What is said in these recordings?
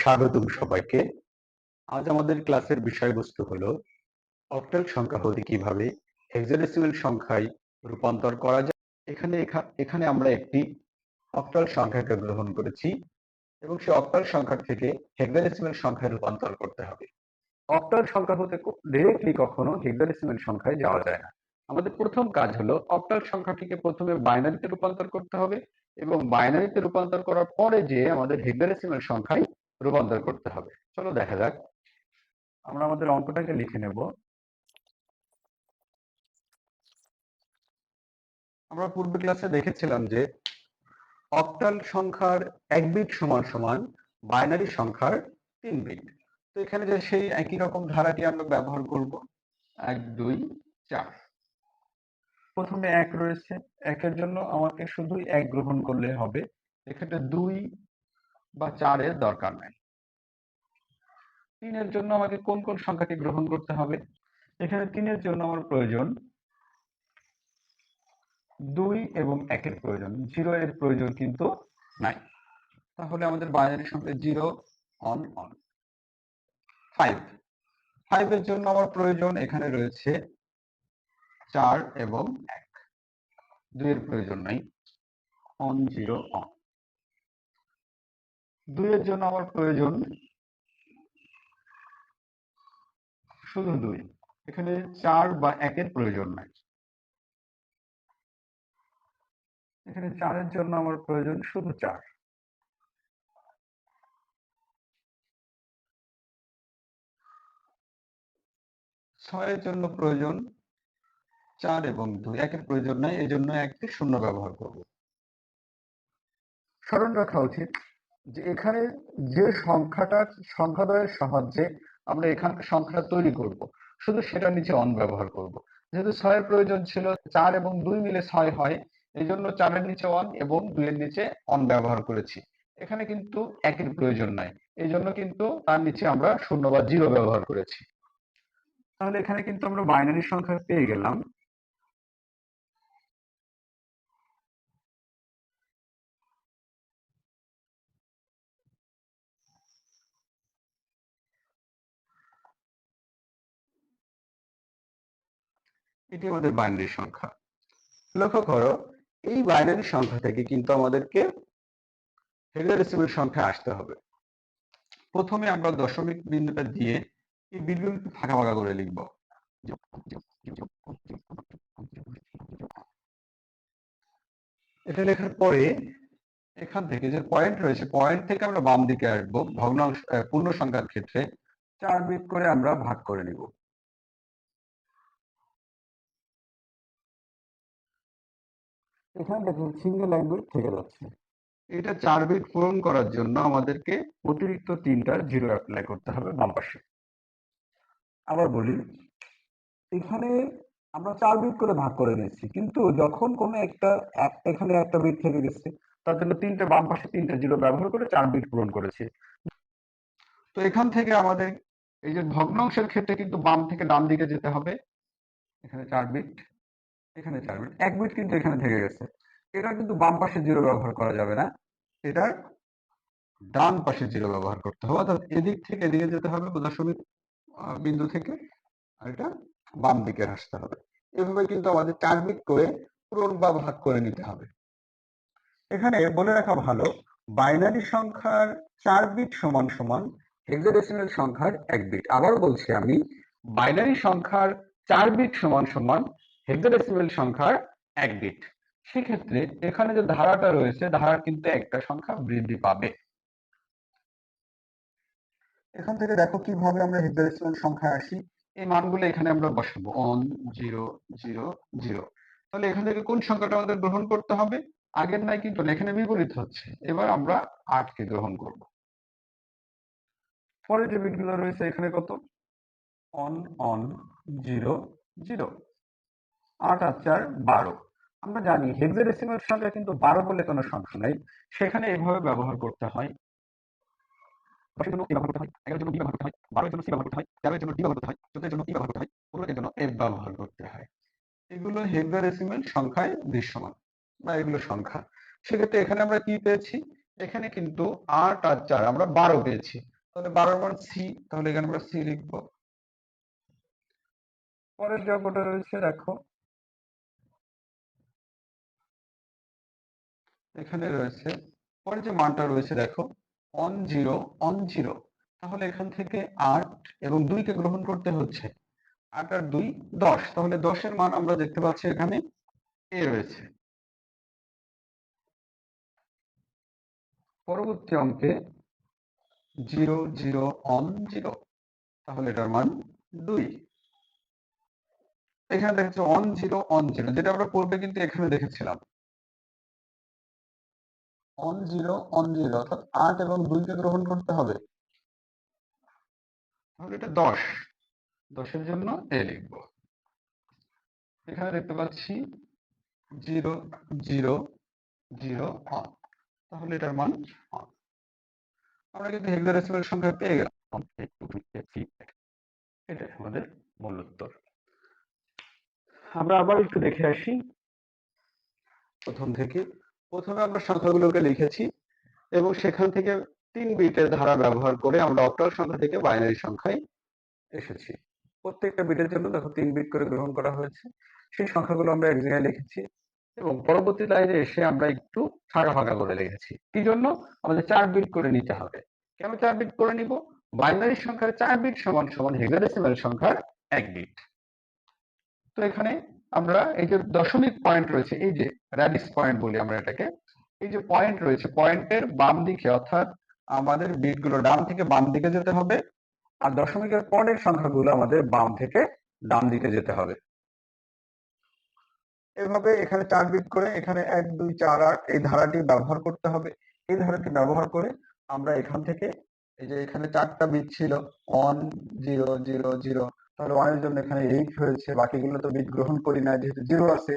স্বাগতম সবাইকে। আজ আমাদের ক্লাসের বিষয়বস্তু হলো অক্টাল সংখ্যা হতে কিভাবে হেক্সাডেসিমাল সংখ্যায় রূপান্তর করা যায়। এখানে আমরা একটি অক্টাল সংখ্যাকে গ্রহণ করেছি এবং সেই অক্টাল সংখ্যা থেকে হেক্সাডেসিমাল সংখ্যায় রূপান্তর করতে হবে। অক্টাল সংখ্যা হতে ডিরেক্টলি কখনো হেক্সাডেসিমাল সংখ্যায় যাওয়া যায় না। আমাদের প্রথম কাজ হলো অক্টাল সংখ্যাটিকে প্রথমে বাইনারিতে রূপান্তর করতে হবে এবং বাইনারিতে রূপান্তর করার পরে যে আমাদের হেক্সাডেসিমাল সংখ্যায় রূপান্তর করতে হবে। চলো দেখা যাক। আমরা আমাদের অঙ্কটাকে লিখে নেব। আমরা পূর্বে ক্লাসে দেখেছিলাম যে অক্টাল সংখ্যার 1 বিট সমান সমান বাইনারি সংখ্যার 3 বিট। তো এখানে যে সেই একই রকম ধারাটি আমরা ব্যবহার করব। 1 2 4। প্রথমে 1 রয়েছে, 1 এর জন্য আমাকে শুধুই 1 গ্রহণ করলে হবে। এক্ষেত্রে 2 বা 4 এর দরকার নাই। 3 এর জন্য আমাকে কোন কোন সংখ্যাটি গ্রহণ করতে হবে? এখানে 3 এর জন্য আমার প্রয়োজন 2 এবং 1 এর প্রয়োজন, 0 এর প্রয়োজন কিন্তু নাই। তাহলে আমাদের বাইনারি সংখ্যা 0 অন অন। 5 এর জন্য আমার প্রয়োজন এখানে রয়েছে 4 এবং 1, 2 এর প্রয়োজন নাই, অন 0 অন। 2 এর জন্য আমার প্রয়োজন শুধু 2, এখানে 4 বা 1 এর প্রয়োজন নাই। এখানে 4 এর জন্য আমার প্রয়োজন শুধু 4। 6 এর জন্য প্রয়োজন 4 এবং 2, 1 এর প্রয়োজন নাই, এই জন্য 1 কে শূন্য ব্যবহার করব। স্মরণ রাখা উচিত যে এখানে যে সংখ্যাদ্বয়ের সাহায্যে আমরা এখানে সংখ্যাটা তৈরি করব, শুধু সেটা নিচে অন ব্যবহার করব। যেহেতু 6 এর প্রয়োজন ছিল, 4 এবং 2 মিলে 6 হয়, এই জন্য 4 এর নিচে অন এবং 2 এর নিচে অন ব্যবহার করেছি। এখানে কিন্তু 1 এর প্রয়োজন নাই, এই জন্য কিন্তু তার নিচে আমরা শূন্য বা 0 ব্যবহার করেছি। তাহলে এখানে কিন্তু আমরা বাইনারি সংখ্যা পেয়ে গেলাম। এটি আমাদের বাইনারি সংখ্যা। লক্ষ্য করো, এই বাইনারি সংখ্যা থেকে কিন্তু আমাদেরকে হেক্সাডেসিমাল সংখ্যায় আসতে হবে। প্রথমে আমরা দশমিক বিন্দুটা দিয়ে এই বিন্দুটি ফাঁকা ফাঁকা করে লিখব। এটা লেখার পরে এখান থেকে যে পয়েন্ট রয়েছে, পয়েন্ট থেকে আমরা বাম দিকে আসবো। ভগ্নাংশ পূর্ণ সংখ্যার ক্ষেত্রে 4 বিট করে আমরা ভাগ করে নিব। এখানে দেখুন সিঙ্গেল লাইন বিট থেকে যাচ্ছে। এটা 4 বিট পূরণ করার জন্য আমাদেরকে অতিরিক্ত 3টা 0 অ্যাপ্লাই করতে হবে বাম পাশে। আবার বলি, এখানে আমরা 4 বিট করে ভাগ করে নিয়েছি, কিন্তু যখন কোনো একটা এখানে একটা বিট থেকে গেছে, তার জন্য 3টা বাম পাশে 3টা 0 ব্যবহার করে 4 বিট পূরণ করেছি। তো এখান থেকে আমাদের এই যে ভগ্নাংশের ক্ষেত্রে কিন্তু বাম থেকে ডান দিকে যেতে হবে। এখানে 4 বিট, এখানে 4 বিট, 1 বিট কিন্তু এখানে থেকে গেছে। এটা কিন্তু বাম পাশে 0 ব্যবহার করা যাবে না, এটা ডান পাশে 0 ব্যবহার করতে হবে। অর্থাৎ এদিক থেকে এদিকে যেতে হবে দশমিক বিন্দু থেকে, আর এটা বাম দিকে আসতে হবে। এভাবে কিন্তু আমাদের 4 বিট করে পূরণ বা ভাগ করে নিতে হবে। এখানে বলে রাখা ভালো, বাইনারি সংখ্যার 4 বিট সমান সমান হেক্সাডেসিমাল সংখ্যার 1 বিট। আবার বলছি আমি, বাইনারি সংখ্যার 4 বিট সমান সমান হেক্সাডেসিমাল সংখ্যার 1 বিট। সেক্ষেত্রে এখানে যে ধারাটা রয়েছে, ধারা কিন্তু একটা সংখ্যা বৃদ্ধি পাবে। এখান থেকে দেখো কিভাবে আমরা হেক্সাডেসিমাল সংখ্যায় আসি। এই মানগুলো এখানে আমরা বসাবো 1 0 0 0। তাহলে এখান থেকে কোন সংখ্যাটা আমাদের গ্রহণ করতে হবে? আগের নাই কিন্তু এখানে বিপরীত হচ্ছে। এবার আমরা 8 কে গ্রহণ করব। পরে যে বিটগুলো রয়েছে এখানে কত? 1 1 0 0। 8 আর 4 12। আমরা জানি হেক্সাডেসিমাল সংখ্যা কিন্তু 12 বলে কোনো সংখ্যা নাই, সেখানে এভাবে ব্যবহার করতে হয়। 10 এর জন্য ব্যবহার করতে হয়, 11 এর জন্য ব্যবহার করতে হয়, 12 এর জন্য ব্যবহার করতে হয়, 13 এর জন্য ব্যবহার করতে হয়, 14 এর জন্য ব্যবহার করতে হয়, 15 এর জন্য ব্যবহার করতে হয়। এগুলো হেক্সাডেসিমাল সংখ্যায় দৃশ্যমান বা এগুলো সংখ্যা। সেক্ষেত্রে এখানে আমরা কি পেয়েছি? এখানে কিন্তু 8 আর 4 আমরা 12 পেয়েছি। তাহলে 12 মান সি, তাহলে এখানে আমরা সি লিখব। পরের যে অঙ্কটা রয়েছে দেখো, এখানে রয়েছে পরে যে মানটা রয়েছে দেখো, অন জিরো অন জিরো, তাহলে এখান থেকে 8 এবং 2 কে গ্রহণ করতে হচ্ছে। 8 আর 2 10, তাহলে 10 এর মান আমরা দেখতে পাচ্ছি এখানে এ রয়েছে। পরবর্তী অঙ্কে 0 0 অন 0, তাহলে এটার মান 2। এখানে দেখছো অন 0 অন 0, যেটা আমরা পূর্বে কিন্তু এখানে দেখেছিলাম। অন 0 অন 0 অর্থাৎ 8 এবং 2 কে গ্রহণ করতে হবে, তাহলে এটা 10। 10 এর জন্য এ লিখব। এখানে দেখতে পাচ্ছি 0 0 0 অন, তাহলে এটার মান অন। আমরা কিন্তু হেক্সাডেসিমাল সংখ্যা পেয়ে গেলাম। এটাই আমাদের মূল উত্তর। আমরা আবার একটু দেখে আসি প্রথম থেকে। প্রথমে আমরা সংখ্যাগুলোকে লিখেছি এবং সেখান থেকে 3 বিটের ধারা ব্যবহার করে আমরা অক্টাল সংখ্যা থেকে বাইনারি সংখ্যায় এসেছি। প্রত্যেকটা বিটের জন্য দেখো 3 বিট করে গ্রহণ করা হয়েছে। সেই সংখ্যাগুলো আমরা এক জায়গায় লিখেছি এবং পরবর্তী লাইনে এসে আমরা একটু ফাঁকা ফাঁকা করে লিখেছি। কি জন্য? আমাদের 4 বিট করে নিতে হবে। কেন 4 বিট করে নিব? বাইনারি সংখ্যার 4 বিট সমান সমান হেক্সাডেসিমাল সংখ্যার 1 বিট। তো এখানে আমরা এই যে দশমিক পয়েন্ট রয়েছে, এই যে র্যাডিক্স পয়েন্ট বলি আমরা এটাকে, এই যে পয়েন্ট রয়েছে, পয়েন্টের বাম দিকে, অর্থাৎ আমাদের বিটগুলো ডান থেকে বাম দিকে যেতে হবে, আর দশমিকের পরের সংখ্যাগুলো আমাদের বাম থেকে ডান দিকে যেতে হবে। এভাবে এখানে 4 বিট করে এখানে 1 2 4 8 এই ধারাটি ব্যবহার করতে হবে। এই ধারাটি ব্যবহার করে আমরা এখান থেকে, এই যে এখানে 4টা বিট ছিল 1 0 0 0, তাহলে 1 এর জন্য এখানে 8 হয়েছে। বাকিগুলো তো বিট গ্রহণ করি না, যেহেতু 0 আছে।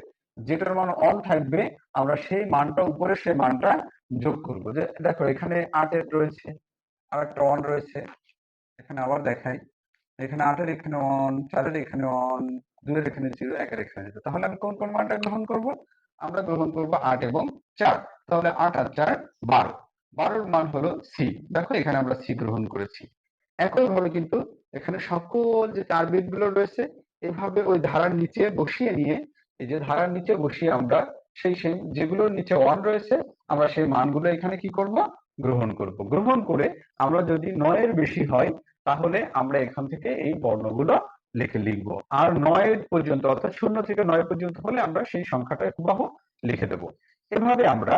যেটার মান অন থাকবে আমরা সেই মানটা, উপরে সেই মানটা যোগ করব। যে দেখো এখানে 8 এর রয়েছে, আর একটা 1 রয়েছে। এখানে আবার দেখাই, এখানে 8 এর এখানে 1, 4 এর এখানে 1, 2 এর এখানে 0, 1 এর এখানে 0। তাহলে আমি কোন কোন মানটা গ্রহণ করব? আমরা গ্রহণ করব 8 এবং 4। তাহলে 8 আর 4 12। 12 এর মান হলো সি। দেখো এখানে আমরা সি গ্রহণ করেছি। একইভাবে কিন্তু এখানে সকল যে 4 বিট গুলো রয়েছে, এভাবে ওই ধারার নিচে বসিয়ে নিয়ে, এই যে ধারার নিচে বসিয়ে আমরা সেই যেগুলোর নিচে 1 রয়েছে, আমরা সেই মানগুলো এখানে কি করব? গ্রহণ করব। গ্রহণ করে আমরা যদি 9 এর বেশি হয়, তাহলে আমরা এখান থেকে এই বর্ণগুলো লিখব। আর 9 পর্যন্ত, অর্থাৎ 0 থেকে 9 পর্যন্ত হলে আমরা সেই সংখ্যাটা হুবহু লিখে দেব। এভাবে আমরা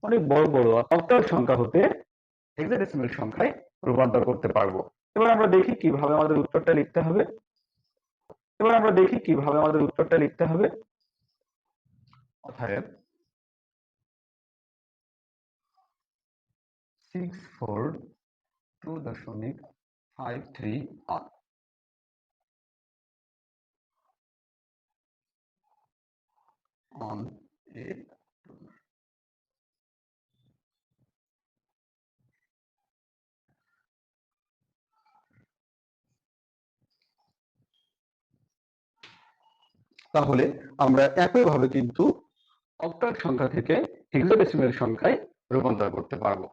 অনেক বড় বড় অক্টাল সংখ্যা হতে হেক্সাডেসিমাল সংখ্যায় রূপান্তর করতে পারবো। এবার আমরা দেখি কিভাবে আমাদের উত্তরটা লিখতে হবে। অতএব 642.53 on a, তাহলে আমরা একইভাবে কিন্তু অক্টাল সংখ্যা থেকে হেক্সাডেসিমাল সংখ্যায় রূপান্তর করতে পারবো।